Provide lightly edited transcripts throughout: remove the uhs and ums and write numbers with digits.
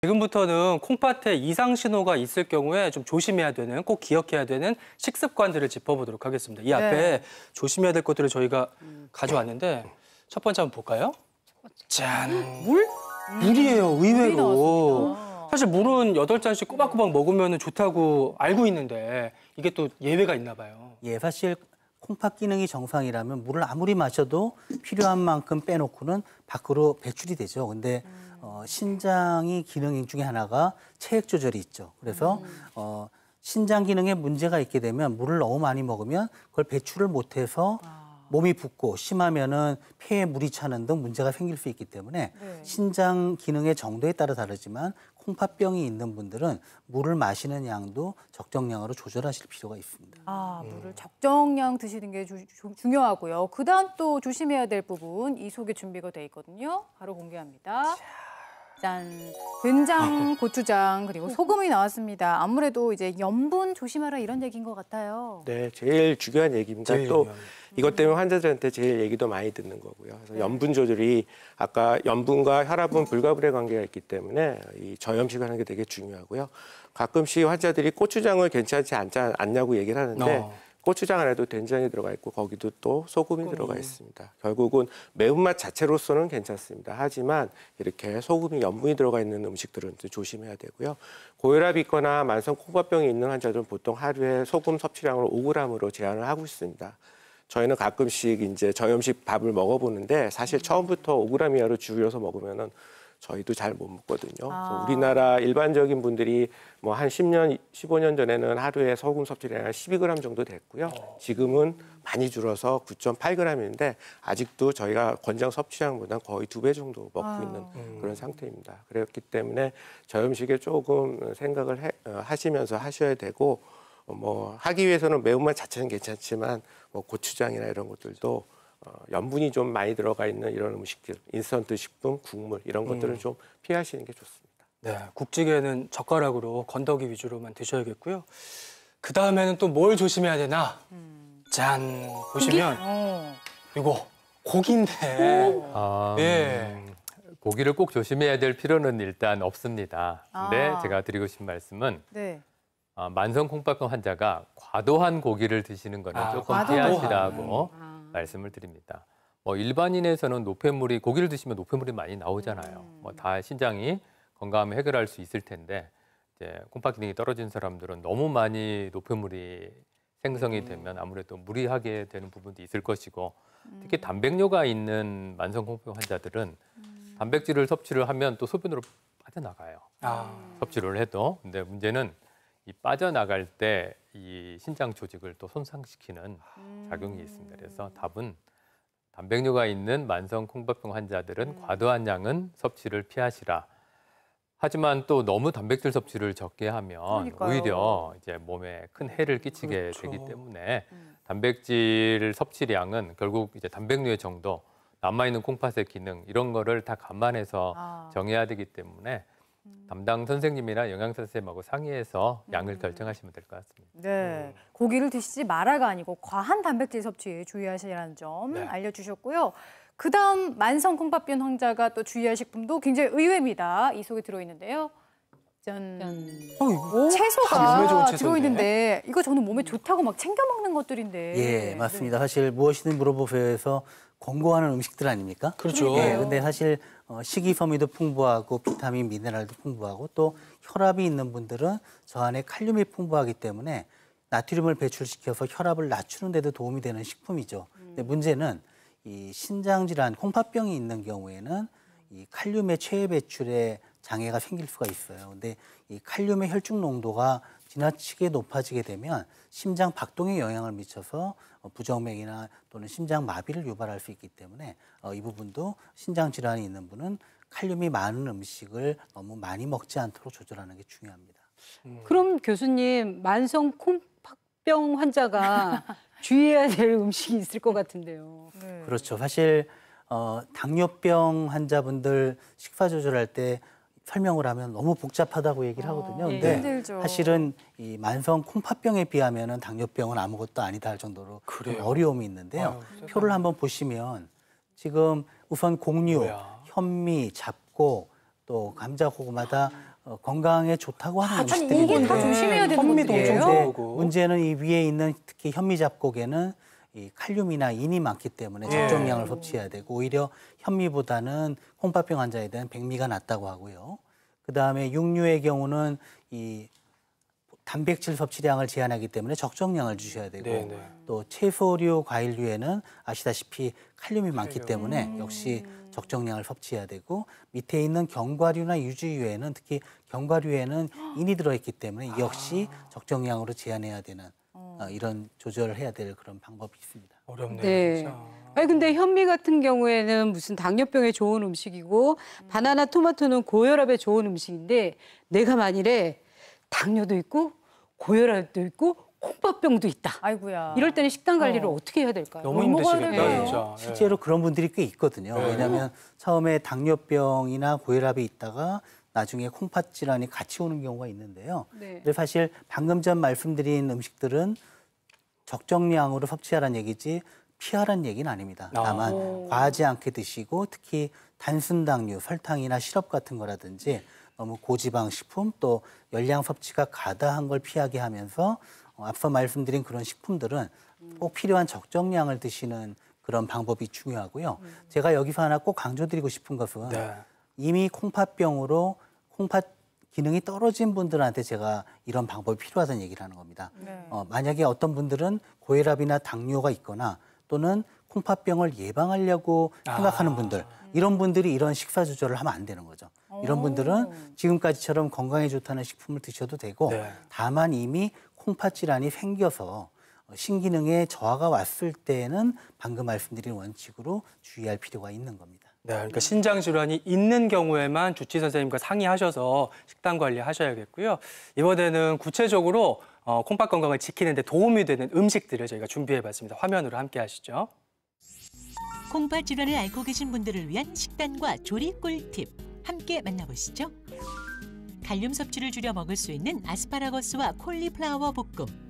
지금부터는 콩팥에 이상 신호가 있을 경우에 좀 조심해야 되는, 꼭 기억해야 되는 식습관들을 짚어보도록 하겠습니다. 이 앞에 조심해야 될 것들을 저희가 가져왔는데 첫 번째 한번 볼까요? 짠! 물? 물이에요, 의외로. 나왔습니다. 사실 물은 8잔씩 꼬박꼬박 먹으면 좋다고 알고 있는데 이게 또 예외가 있나 봐요. 예, 사실 콩팥 기능이 정상이라면 물을 아무리 마셔도 필요한 만큼 빼놓고는 밖으로 배출이 되죠. 근데 신장이 기능 중에 하나가 체액 조절이 있죠. 그래서 신장 기능에 문제가 있게 되면 물을 너무 많이 먹으면 그걸 배출을 못해서 몸이 붓고 심하면은 폐에 물이 차는 등 문제가 생길 수 있기 때문에 신장 기능의 정도에 따라 다르지만 콩팥병이 있는 분들은 물을 마시는 양도 적정량으로 조절하실 필요가 있습니다. 물을 적정량 드시는 게 중요하고요. 그다음 또 조심해야 될 부분 이 속에 준비가 돼 있거든요. 바로 공개합니다. 짠! 된장, 고추장, 그리고 소금이 나왔습니다. 아무래도 이제 염분 조심하라 이런 얘기인 것 같아요. 네, 제일 중요한 얘기입니다. 또 중요합니다. 이것 때문에 환자들한테 제일 얘기도 많이 듣는 거고요. 그래서 염분 조절이 아까 염분과 혈압은 불가분의 관계가 있기 때문에 이 저염식 하는 게 되게 중요하고요. 가끔씩 환자들이 고추장을 괜찮지 않냐고 얘기를 하는데 고추장 안에도 된장이 들어가 있고 거기도 또 소금이 들어가 있습니다. 결국은 매운맛 자체로서는 괜찮습니다. 하지만 이렇게 소금이 염분이 들어가 있는 음식들은 조심해야 되고요. 고혈압이 있거나 만성 콩팥병이 있는 환자들은 보통 하루에 소금 섭취량을 5g으로 제한을 하고 있습니다. 저희는 가끔씩 이제 저염식 밥을 먹어보는데 사실 처음부터 5g 이하로 줄여서 먹으면은 저희도 잘 못 먹거든요. 그래서 우리나라 일반적인 분들이 뭐 한 10년, 15년 전에는 하루에 소금 섭취량이 한 12g 정도 됐고요. 지금은 많이 줄어서 9.8g인데 아직도 저희가 권장 섭취량보다 거의 2배 정도 먹고 있는 그런 상태입니다. 그렇기 때문에 저염식에 조금 생각을 하시면서 하셔야 되고 뭐 하기 위해서는 매운맛 자체는 괜찮지만 뭐 고추장이나 이런 것들도 염분이 좀 많이 들어가 있는 이런 음식들, 인스턴트 식품, 국물 이런 것들은 좀 피하시는 게 좋습니다. 네, 국찌개는 젓가락으로 건더기 위주로만 드셔야겠고요. 그 다음에는 또 뭘 조심해야 되나? 짠! 보시면 이거 고기인데. 예. 고기를 꼭 조심해야 될 필요는 일단 없습니다. 근데 제가 드리고 싶은 말씀은 만성 콩팥병 환자가 과도한 고기를 드시는 거는 조금 피하시라고 말씀을 드립니다. 뭐 일반인에서는 노폐물이 고기를 드시면 노폐물이 많이 나오잖아요. 뭐 다 신장이 건강하면 해결할 수 있을 텐데 이제 콩팥 기능이 떨어진 사람들은 너무 많이 노폐물이 생성이 되면 아무래도 무리하게 되는 부분도 있을 것이고 특히 단백뇨가 있는 만성 콩팥병 환자들은 단백질을 섭취를 하면 또 소변으로 빠져나가요. 섭취를 해도. 근데 문제는 이 빠져나갈 때 이 신장 조직을 또 손상시키는 작용이 있습니다. 그래서 답은 단백뇨가 있는 만성 콩팥병 환자들은 과도한 양은 섭취를 피하시라. 하지만 또 너무 단백질 섭취를 적게 하면 오히려 이제 몸에 큰 해를 끼치게 되기 때문에 단백질 섭취량은 결국 이제 단백뇨의 정도, 남아있는 콩팥의 기능 이런 거를 다 감안해서 정해야 되기 때문에 담당 선생님이나 영양사 선생님하고 상의해서 양을 결정하시면 될 것 같습니다. 네, 고기를 드시지 마라가 아니고 과한 단백질 섭취에 주의하시라는 점 알려주셨고요. 그다음 만성 콩팥병 환자가 또 주의할 식품도 굉장히 의외입니다. 이 속에 들어있는데요. 짠. 채소가 들어있는데 이거 저는 몸에 좋다고 막 챙겨 먹는 것들인데. 예, 맞습니다. 사실 무엇이든 물어보세요 해서 권고하는 음식들 아닙니까? 그렇죠. 예, 근데 사실 식이섬유도 풍부하고 비타민, 미네랄도 풍부하고 또 혈압이 있는 분들은 저 안에 칼륨이 풍부하기 때문에 나트륨을 배출시켜서 혈압을 낮추는 데도 도움이 되는 식품이죠. 근데 문제는 이 신장질환, 콩팥병이 있는 경우에는 이 칼륨의 체외 배출에 장애가 생길 수가 있어요. 근데 이 칼륨의 혈중 농도가 지나치게 높아지게 되면 심장 박동에 영향을 미쳐서 부정맥이나 또는 심장 마비를 유발할 수 있기 때문에 이 부분도 신장 질환이 있는 분은 칼륨이 많은 음식을 너무 많이 먹지 않도록 조절하는 게 중요합니다. 그럼 교수님, 만성 콩팥병 환자가 주의해야 될 음식이 있을 것 같은데요. 그렇죠. 사실 당뇨병 환자분들 식사 조절할 때 설명을 하면 너무 복잡하다고 얘기를 하거든요. 근데 사실은 이 만성 콩팥병에 비하면은 당뇨병은 아무것도 아니다 할 정도로 어려움이 있는데요. 표를 한번 보시면 지금 우선 곡류, 현미, 잡곡, 또 감자, 고구마다 건강에 좋다고 하는 아니 음식들인데 이게 다 조심해야 되는 현미도 것들이에요. 엄청 네, 좋고. 문제는 이 위에 있는 특히 현미 잡곡에는 이 칼륨이나 인이 많기 때문에 적정량을 섭취해야 되고 오히려 현미보다는 콩팥병 환자에 대한 백미가 낫다고 하고요. 그다음에 육류의 경우는 이 단백질 섭취량을 제한하기 때문에 적정량을 주셔야 되고 네네. 또 채소류, 과일류에는 아시다시피 칼륨이 많기 때문에 역시 적정량을 섭취해야 되고 밑에 있는 견과류나 유지류에는 특히 견과류에는 인이 들어있기 때문에 역시 적정량으로 제한해야 되는 이런 조절을 해야 될 그런 방법이 있습니다. 어렵네요. 네. 진짜. 아니 근데 현미 같은 경우에는 무슨 당뇨병에 좋은 음식이고 바나나, 토마토는 고혈압에 좋은 음식인데 내가 만일에 당뇨도 있고 고혈압도 있고 콩팥병도 있다. 아이고야. 이럴 때는 식단 관리를 어떻게 해야 될까요? 너무 뭘 먹어야 힘드시겠다, 될까요? 진짜. 예. 실제로 그런 분들이 꽤 있거든요. 왜냐하면 처음에 당뇨병이나 고혈압이 있다가 나중에 콩팥 질환이 같이 오는 경우가 있는데요. 네. 근데 사실 방금 전 말씀드린 음식들은 적정량으로 섭취하라는 얘기지 피하라는 얘기는 아닙니다. 다만 과하지 않게 드시고 특히 단순당류, 설탕이나 시럽 같은 거라든지 너무 고지방 식품 또 열량 섭취가 과다한 걸 피하게 하면서 앞서 말씀드린 그런 식품들은 꼭 필요한 적정량을 드시는 그런 방법이 중요하고요. 제가 여기서 하나 꼭 강조드리고 싶은 것은 네. 이미 콩팥병으로 콩팥 기능이 떨어진 분들한테 제가 이런 방법이 필요하다는 얘기를 하는 겁니다. 만약에 어떤 분들은 고혈압이나 당뇨가 있거나 또는 콩팥병을 예방하려고 생각하는 분들 이런 분들이 이런 식사 조절을 하면 안 되는 거죠. 이런 분들은 지금까지처럼 건강에 좋다는 식품을 드셔도 되고 네. 다만 이미 콩팥 질환이 생겨서 신기능에 저하가 왔을 때는 방금 말씀드린 원칙으로 주의할 필요가 있는 겁니다. 네, 그러니까 신장 질환이 있는 경우에만 주치 선생님과 상의하셔서 식단 관리하셔야겠고요. 이번에는 구체적으로 콩팥 건강을 지키는 데 도움이 되는 음식들을 저희가 준비해봤습니다. 화면으로 함께 하시죠. 콩팥 질환을 앓고 계신 분들을 위한 식단과 조리 꿀팁 함께 만나보시죠. 칼륨 섭취를 줄여 먹을 수 있는 아스파라거스와 콜리플라워 볶음.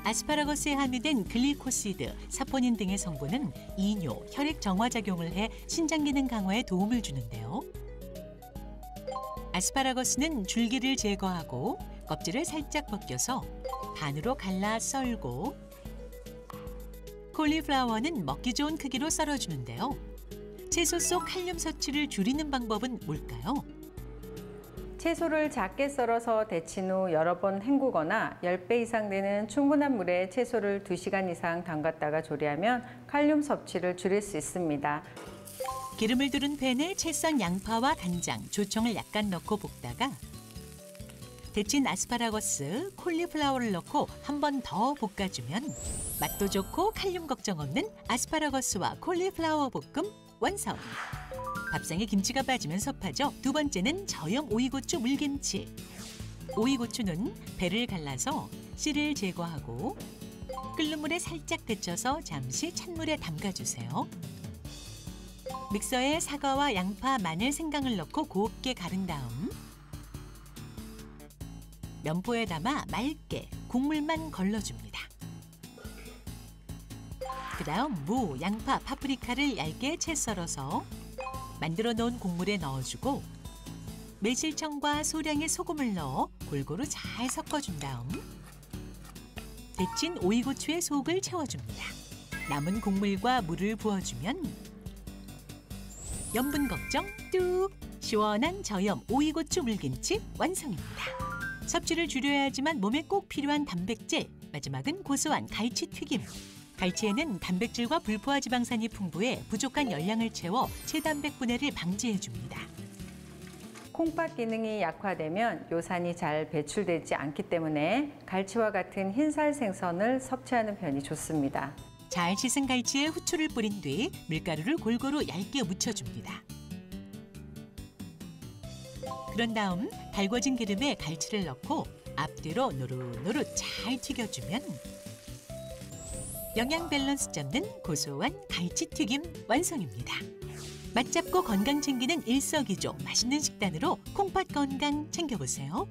아스파라거스에 함유된 글리코시드, 사포닌 등의 성분은 이뇨, 혈액 정화 작용을 해 신장 기능 강화에 도움을 주는데요. 아스파라거스는 줄기를 제거하고 껍질을 살짝 벗겨서 반으로 갈라 썰고 콜리플라워는 먹기 좋은 크기로 썰어주는데요. 채소 속 칼륨 섭취를 줄이는 방법은 뭘까요? 채소를 작게 썰어서 데친 후 여러 번 헹구거나 10배 이상 되는 충분한 물에 채소를 2시간 이상 담갔다가 조리하면 칼륨 섭취를 줄일 수 있습니다. 기름을 두른 팬에 채 썬 양파와 간장, 조청을 약간 넣고 볶다가 데친 아스파라거스, 콜리플라워를 넣고 한 번 더 볶아주면 맛도 좋고 칼륨 걱정 없는 아스파라거스와 콜리플라워 볶음 완성! 밥상에 김치가 빠지면 섭하죠. 두 번째는 저염 오이고추 물김치. 오이고추는 배를 갈라서 씨를 제거하고 끓는 물에 살짝 데쳐서 잠시 찬물에 담가주세요. 믹서에 사과와 양파, 마늘, 생강을 넣고 곱게 갈은 다음 면포에 담아 맑게 국물만 걸러줍니다. 그다음 무, 양파, 파프리카를 얇게 채 썰어서 만들어 놓은 국물에 넣어주고 매실청과 소량의 소금을 넣어 골고루 잘 섞어준 다음 데친 오이고추의 속을 채워줍니다. 남은 국물과 물을 부어주면 염분 걱정 뚝! 시원한 저염 오이고추 물김치 완성입니다. 섭취를 줄여야 하지만 몸에 꼭 필요한 단백질, 마지막은 고소한 갈치 튀김. 갈치에는 단백질과 불포화 지방산이 풍부해 부족한 열량을 채워 체단백 분해를 방지해줍니다. 콩팥 기능이 약화되면 요산이 잘 배출되지 않기 때문에 갈치와 같은 흰살 생선을 섭취하는 편이 좋습니다. 잘 씻은 갈치에 후추를 뿌린 뒤 밀가루를 골고루 얇게 묻혀줍니다. 그런 다음 달궈진 기름에 갈치를 넣고 앞뒤로 노릇노릇 잘 튀겨주면 영양 밸런스 잡는 고소한 갈치 튀김 완성입니다. 맛 잡고 건강 챙기는 일석이조 맛있는 식단으로 콩팥 건강 챙겨보세요.